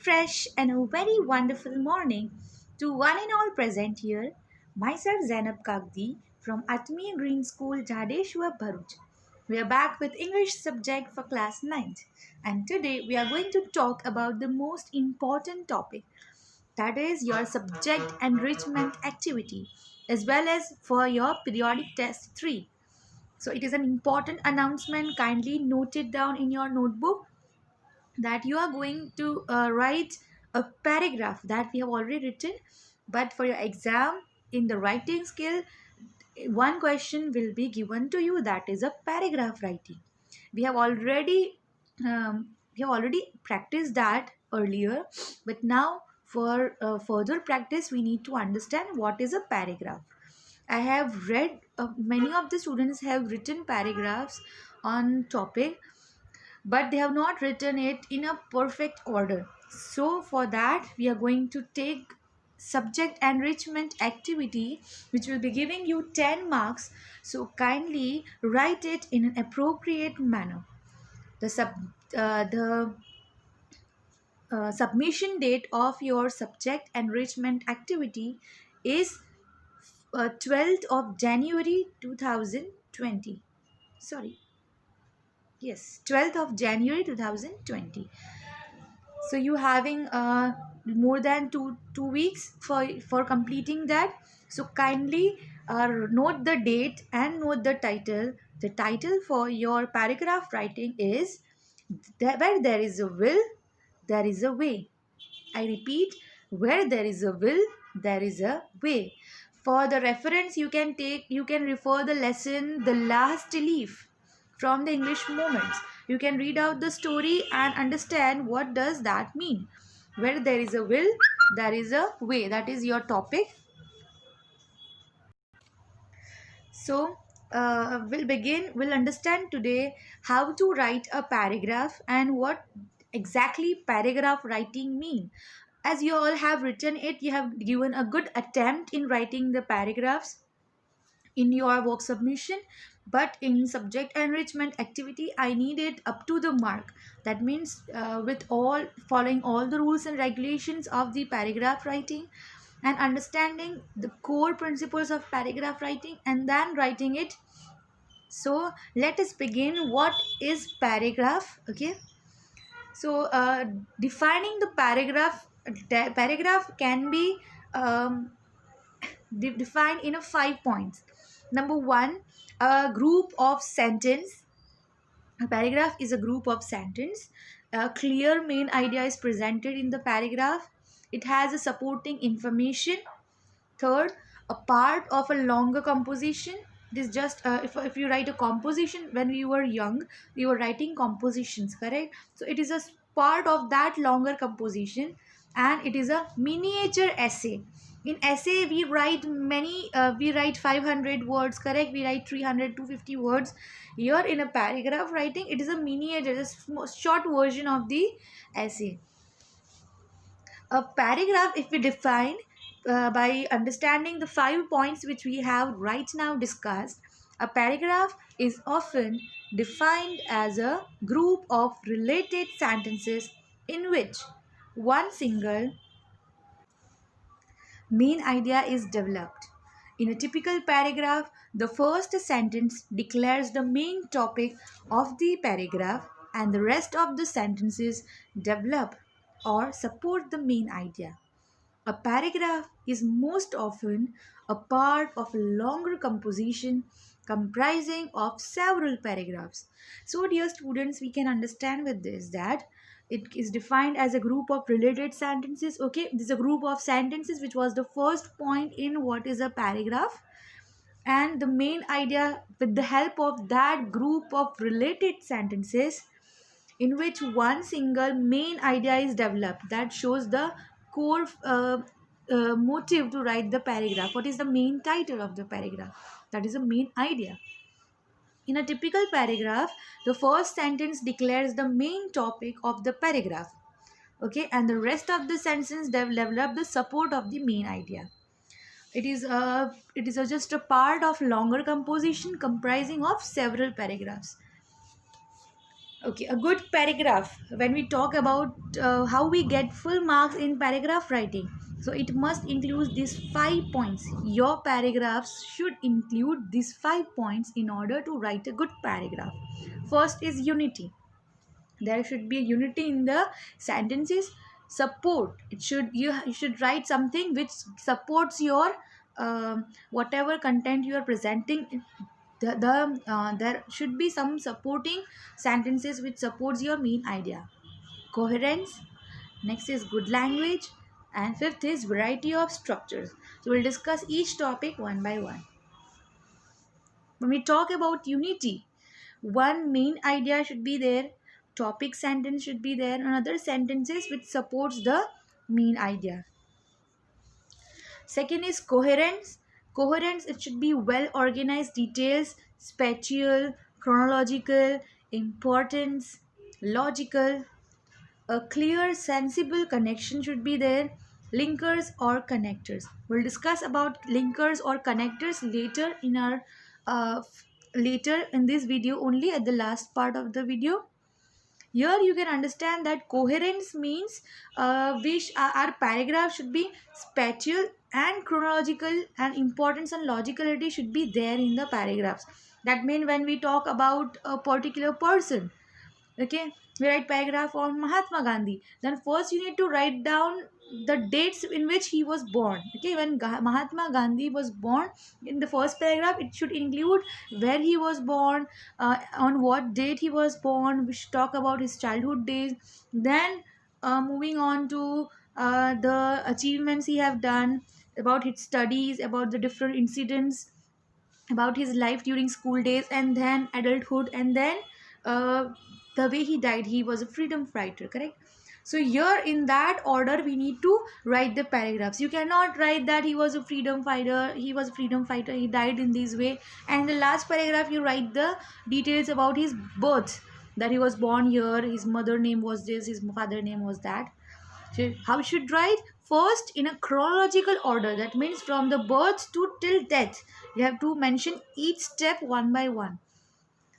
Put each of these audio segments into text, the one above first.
fresh, and a very wonderful morning to one and all present here. Myself Zainab Kagdi from Atmiya Green School, Jadeshwar, Bharuch. We are back with English subject for class 9th, and today we are going to talk about the most important topic, that is your subject enrichment activity, as well as for your periodic test 3. So it is an important announcement. Kindly note it down in your notebook that you are going to write a paragraph that we have already written, but for your exam in the writing skill, one question will be given to you, that is a paragraph writing. We have already practiced that earlier, but now for further practice we need to understand what is a paragraph. I have read many of the students have written paragraphs on topic, but they have not written it in a perfect order. So for that we are going to take subject enrichment activity, which will be giving you 10 marks. So kindly write it in an appropriate manner. The submission date of your subject enrichment activity is 12th of January 2020. Sorry, yes, 12th of January 2020. So you having more than two weeks for completing that. So kindly note the date and note the title. The title for your paragraph writing is where there is a will, there is a way. I repeat, where there is a will, there is a way. For the reference, you can refer the lesson The Last Leaf from the English Moments. You can read out the story and understand what does that mean. Where there is a will, there is a way. That is your topic. So we'll understand today how to write a paragraph and what exactly paragraph writing mean. As you all have written it, you have given a good attempt in writing the paragraphs in your work submission, but in subject enrichment activity I need it up to the mark. That means with all following all the rules and regulations of the paragraph writing and understanding the core principles of paragraph writing and then writing it. So let us begin. What is paragraph? Okay, so defining the paragraph can be defined in a 5 points. Number one, a group of sentence. A paragraph is a group of sentence. A clear main idea is presented in the paragraph. It has a supporting information. Third, a part of a longer composition. It is just if you write a composition when we were young, we were writing compositions, correct? So it is a part of that longer composition, and it is a miniature essay. In essay we write 500 words, correct? We write 300 250 words. Here in a paragraph writing, it is a miniature, a short version of the essay. A paragraph, if we define by understanding the 5 points which we have right now discussed, a paragraph is often defined as a group of related sentences in which one single main idea is developed. In a typical paragraph, the first sentence declares the main topic of the paragraph, and the rest of the sentences develop or support the main idea. A paragraph is most often a part of a longer composition comprising of several paragraphs. So dear students, we can understand with this that it is defined as a group of related sentences. Okay, this is a group of sentences which was the first point in what is a paragraph, and the main idea with the help of that group of related sentences in which one single main idea is developed, that shows the core motive to write the paragraph. What is the main title of the paragraph? That is the main idea. In a typical paragraph, the first sentence declares the main topic of the paragraph, okay, and the rest of the sentence develop the support of the main idea. It is just a part of longer composition comprising of several paragraphs. Okay, a good paragraph. When we talk about how we get full marks in paragraph writing, so it must include these 5 points. Your paragraphs should include these 5 points in order to write a good paragraph. First is unity. There should be unity in the sentences. Support. You should write something which supports your whatever content you are presenting. There should be some supporting sentences which supports your main idea. Coherence. Next is good language, and fifth is variety of structures. So we'll discuss each topic one by one. When we talk about unity, one main idea should be there, topic sentence should be there, and other sentences which supports the main idea. Second is coherence. Coherence, it should be well organized details, spatial, chronological, importance, logical. A clear, sensible connection should be there. Linkers or connectors. We'll discuss about linkers or connectors later in our later in this video, only at the last part of the video. Here you can understand that coherence means our paragraph should be spatial and chronological, and importance and logicality should be there in the paragraphs. That means when we talk about a particular person, okay, we write paragraph on Mahatma Gandhi, then first you need to write down the dates in which he was born. Okay, when Mahatma Gandhi was born, in the first paragraph it should include where he was born, on what date he was born. We should talk about his childhood days. Then moving on to the achievements he have done, about his studies, about the different incidents, about his life during school days, and then adulthood, and then uh, the way he died. He was a freedom fighter, correct? So here in that order we need to write the paragraphs. You cannot write that he was a freedom fighter, he died in this way, and in the last paragraph you write the details about his birth, that he was born here, his mother name was this, his father name was that. So how you should write? First, in a chronological order. That means from the birth to till death. You have to mention each step one by one.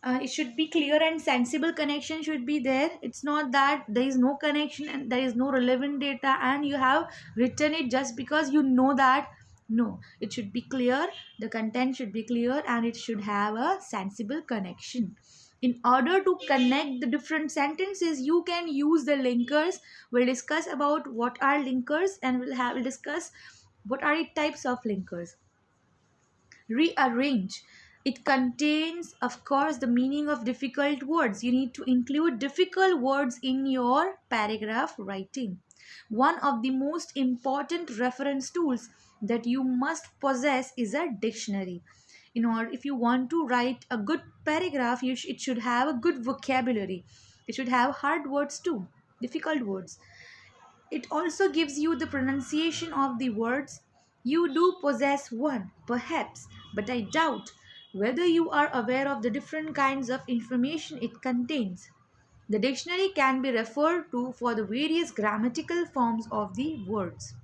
It should be clear and sensible connection should be there. It's not that there is no connection and there is no relevant data and you have written it just because you know that. No, it should be clear. The content should be clear and it should have a sensible connection. In order to connect the different sentences, you can use the linkers. We'll discuss about what are linkers, and we'll discuss what are the types of linkers. Rearrange. It contains, of course, the meaning of difficult words. You need to include difficult words in your paragraph writing. One of the most important reference tools that you must possess is a dictionary. In order, if you want to write a good paragraph, it should have a good vocabulary. It should have hard words too, difficult words. It also gives you the pronunciation of the words. You do possess one, perhaps, but I doubt whether you are aware of the different kinds of information it contains. The dictionary can be referred to for the various grammatical forms of the words.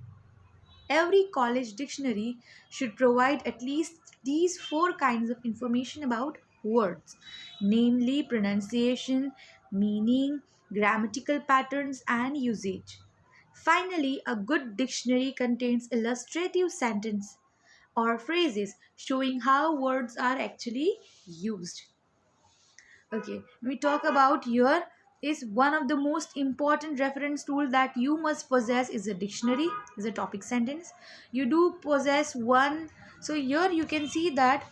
Every college dictionary should provide at least these four kinds of information about words, namely pronunciation, meaning, grammatical patterns, and usage. Finally, a good dictionary contains illustrative sentences or phrases showing how words are actually used. Okay, we talk about here is one of the most important reference tool that you must possess is a dictionary, is a topic sentence. You do possess one. So here you can see that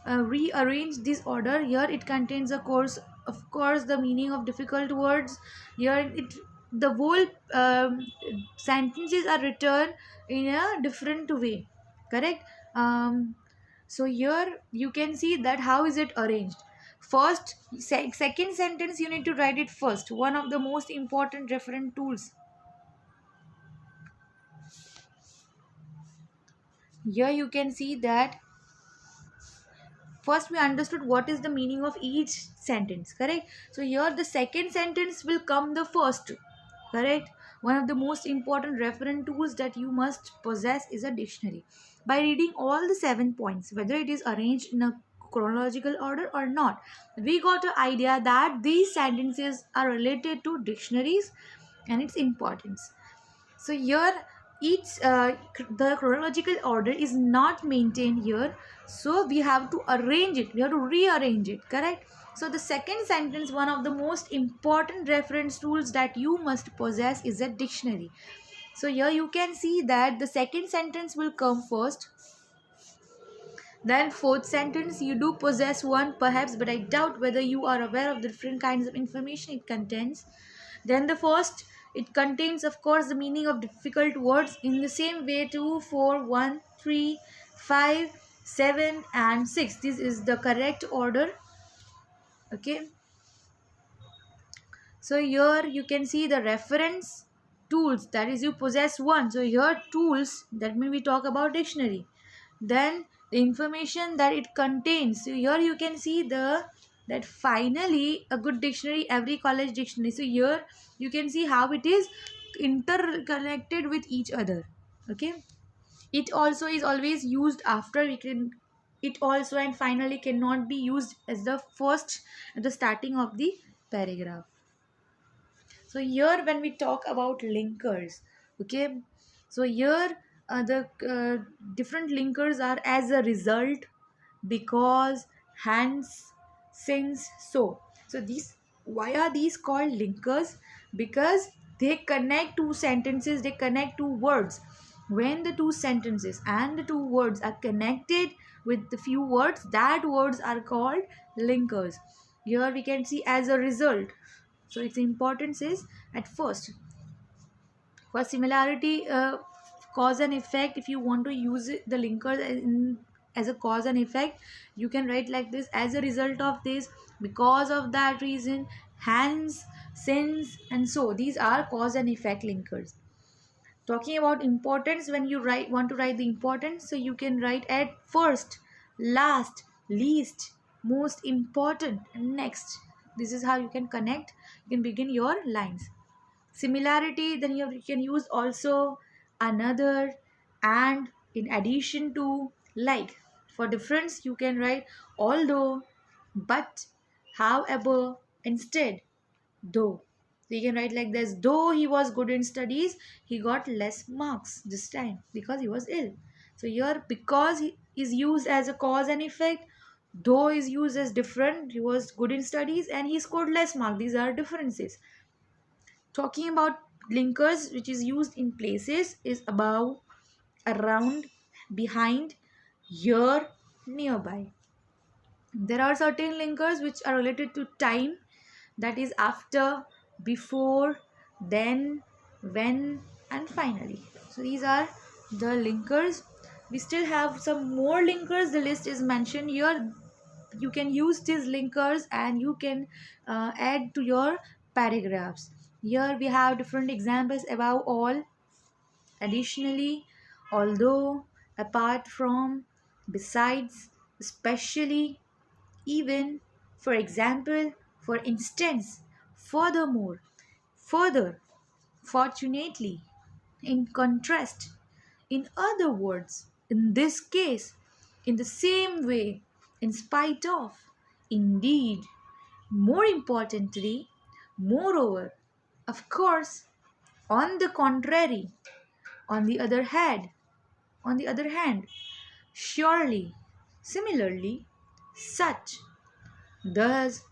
rearrange this order. Here it contains a course, of course, the meaning of difficult words. Here it the whole sentences are written in a different way, correct? So here you can see that how is it arranged. First, second sentence you need to write it first. One of the most important reference tools. Here you can see that first we understood what is the meaning of each sentence, correct? So here the second sentence will come the first, correct? One of the most important reference tools that you must possess is a dictionary. By reading all the 7 points, whether it is arranged in a chronological order or not. We got an idea that these sentences are related to dictionaries and its importance. So here each the chronological order is not maintained here, so we have to arrange it, we have to rearrange it, correct? So the second sentence, one of the most important reference tools that you must possess is a dictionary. So here you can see that the second sentence will come first, then fourth sentence you do possess one perhaps, but I doubt whether you are aware of the different kinds of information it contains. Then the first, it contains of course the meaning of difficult words in the same way. 2, 4, 1, 3, 5, 7 and 6, this is the correct order. Okay, so here you can see the reference tools, that is you possess one. So here tools, that means we talk about dictionary. Then the information that it contains, so here you can see the that finally a good dictionary, every college dictionary. So here you can see how it is interconnected with each other. Okay, it also is always used after we can, it also and finally cannot be used as the first at the starting of the paragraph. So here when we talk about linkers, okay, so here the different linkers are as a result, because, hence, since, so these, why are these called linkers? Because they connect two sentences, they connect two words. When the two sentences and the two words are connected with the few words, that words are called linkers. Here we can see as a result, so its importance is at first. For similarity, cause and effect, if you want to use it, the linker as a cause and effect, you can write like this: as a result of this, because of that reason, hence, since, and so. These are cause and effect linkers. Talking about importance, when you want to write the importance, so you can write at first, last, least, most important, and next. This is how you can connect, you can begin your lines. Similarity, then you can use also, another, and, in addition to, like. For difference you can write although, but, however, instead, though. So you can write like this: though he was good in studies, he got less marks this time because he was ill. So here, because he is used as a cause and effect, though is used as different, he was good in studies and he scored less mark. These are differences. Talking about linkers which is used in places is above, around, behind, here, nearby. There are certain linkers which are related to time, that is after, before, then, when, and finally. So these are the linkers. We still have some more linkers, the list is mentioned here. You can use these linkers and you can add to your paragraphs. Here we have different examples: above all, additionally, although, apart from, besides, especially, even, for example, for instance, furthermore, further, fortunately, in contrast, in other words, in this case, in the same way, in spite of, indeed, more importantly, moreover, of course, on the contrary, on the other hand, on the other hand, surely, similarly, such, thus,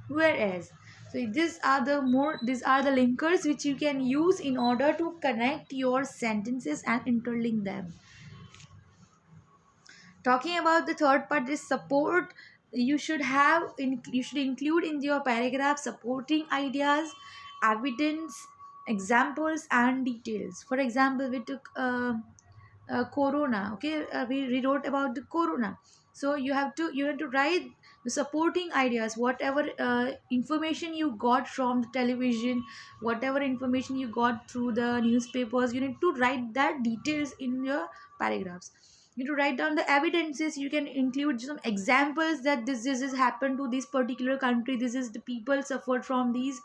whereas. So these are the linkers which you can use in order to connect your sentences and interlink them. Talking about the third part is support. You should include in your paragraph supporting ideas, evidence, examples, and details. For example, we took corona. Okay, we wrote about the corona, so you have to write the supporting ideas, whatever information you got from the television, whatever information you got through the newspapers, you need to write that details in your paragraphs. You need to write down the evidences. You can include some examples that this has happened to this particular country, this is the people suffered from these.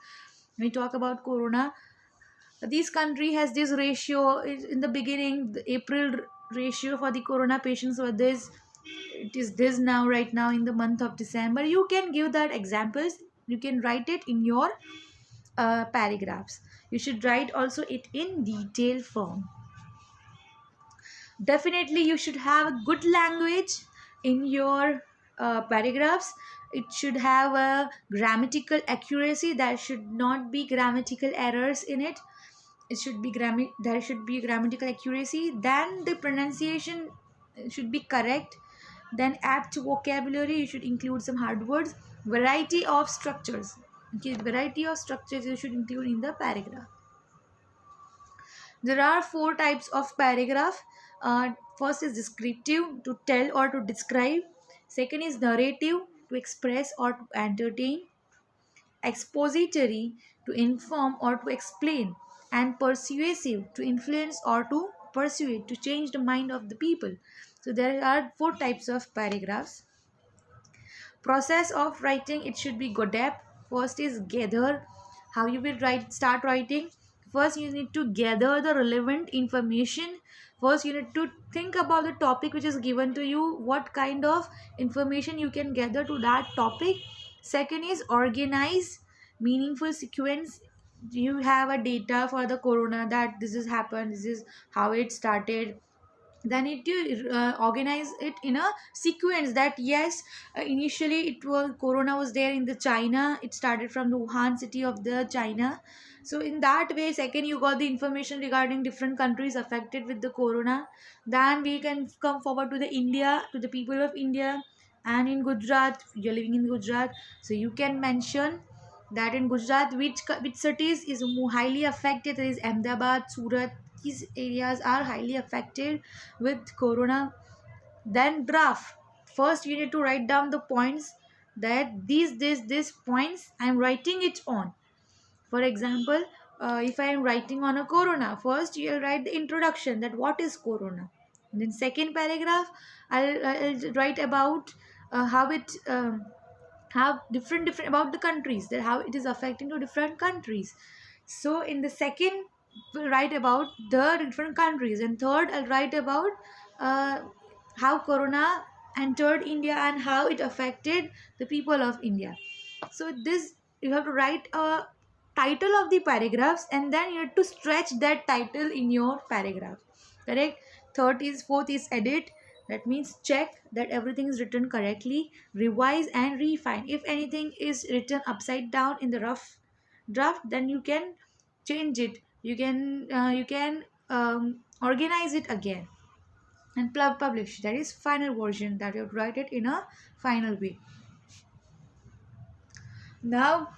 When we talk about corona, this country has this ratio. In the beginning, the April ratio for the corona patients were this, it is this now, right now in the month of December. You can give that examples. You can write it in your paragraphs. You should write also it in detail form. Definitely you should have a good language in your paragraphs. It should have a grammatical accuracy. There should not be grammatical errors in it. It should be there should be grammatical accuracy. Then the pronunciation should be correct. Then apt vocabulary, you should include some hard words. Variety of structures, okay, variety of structures you should include in the paragraph. There are four types of paragraph. First is descriptive, to tell or to describe. Second is narrative, to express or to entertain. Expository, to inform or to explain. And persuasive, to influence or to persuade, to change the mind of the people. So there are four types of paragraphs. Process of writing, it should be godap. First is gather. How you will start writing? First you need to gather the relevant information. First you need to think about the topic which is given to you, what kind of information you can gather to that topic. Second is organize, meaningful sequence. You have a data for the corona, that this has happened, this is how it started. Then it you organize it in a sequence, that yes, initially it was corona was there in the China, it started from the Wuhan city of the China. So in that way, second you got the information regarding different countries affected with the corona. Then we can come forward to the India, to the people of India. And in Gujarat, you're living in Gujarat, so you can mention that in Gujarat, which cities is highly affected. There is Ahmedabad, Surat. These areas are highly affected with corona. Then draft. First, you need to write down the points, that these points I'm writing it on. For example, if I am writing on a corona, first you'll write the introduction, that what is corona. And then second paragraph, I'll write about how it have different about the countries, that how it is affecting to different countries. So in the second, we'll write about the different countries, and third I'll write about uh, how corona entered India and how it affected the people of India. So this, you have to write a title of the paragraphs, and then you have to stretch that title in your paragraph, correct. Fourth is edit. That means check that everything is written correctly, revise and refine. If anything is written upside down in the rough draft, then you can change it. You can organize it again and publish. That is final version, that you have to write it in a final way. Now,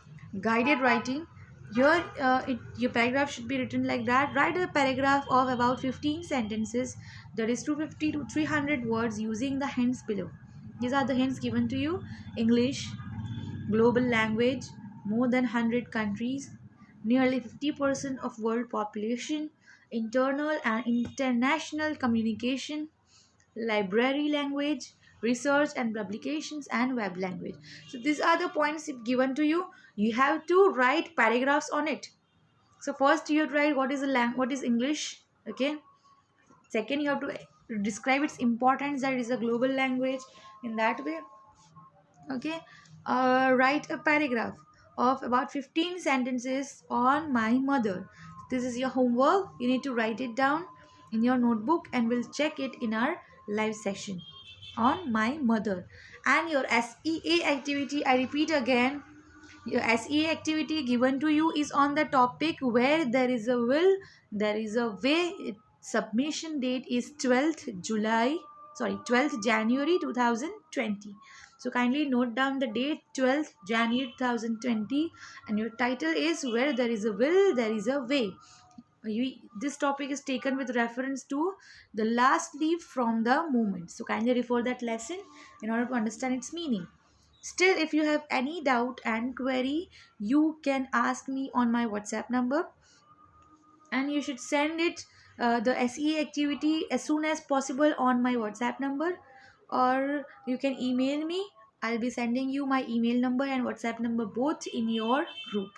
guided writing. Your paragraph should be written like that. Write a paragraph of about 15 sentences, that is 250 to 300 words, using the hints below. These are the hints given to you: English, global language, more than 100 countries, nearly 50% of world population, internal and international communication, library language, research and publications, and web language. So these are the points given to you. You have to write paragraphs on it. So first you have to write what is what is English, okay. Second, you have to describe its importance, that it is a global language, in that way, okay. Write a paragraph of about 15 sentences on my mother. This is your homework. You need to write it down in your notebook, and we'll check it in our live session on my mother. And your SEA activity, I repeat again, your SEA activity given to you is on the topic where there is a will, there is a way. Submission date is 12th January 2020. So kindly note down the date, 12th January 2020, and your title is Where There Is a Will, There Is a Way. This topic is taken with reference to the last leaf from the movement. So kindly refer that lesson in order to understand its meaning. Still, if you have any doubt and query, you can ask me on my WhatsApp number, and you should send it the SE activity as soon as possible on my WhatsApp number, or you can email me. I'll be sending you my email number and WhatsApp number both in your group.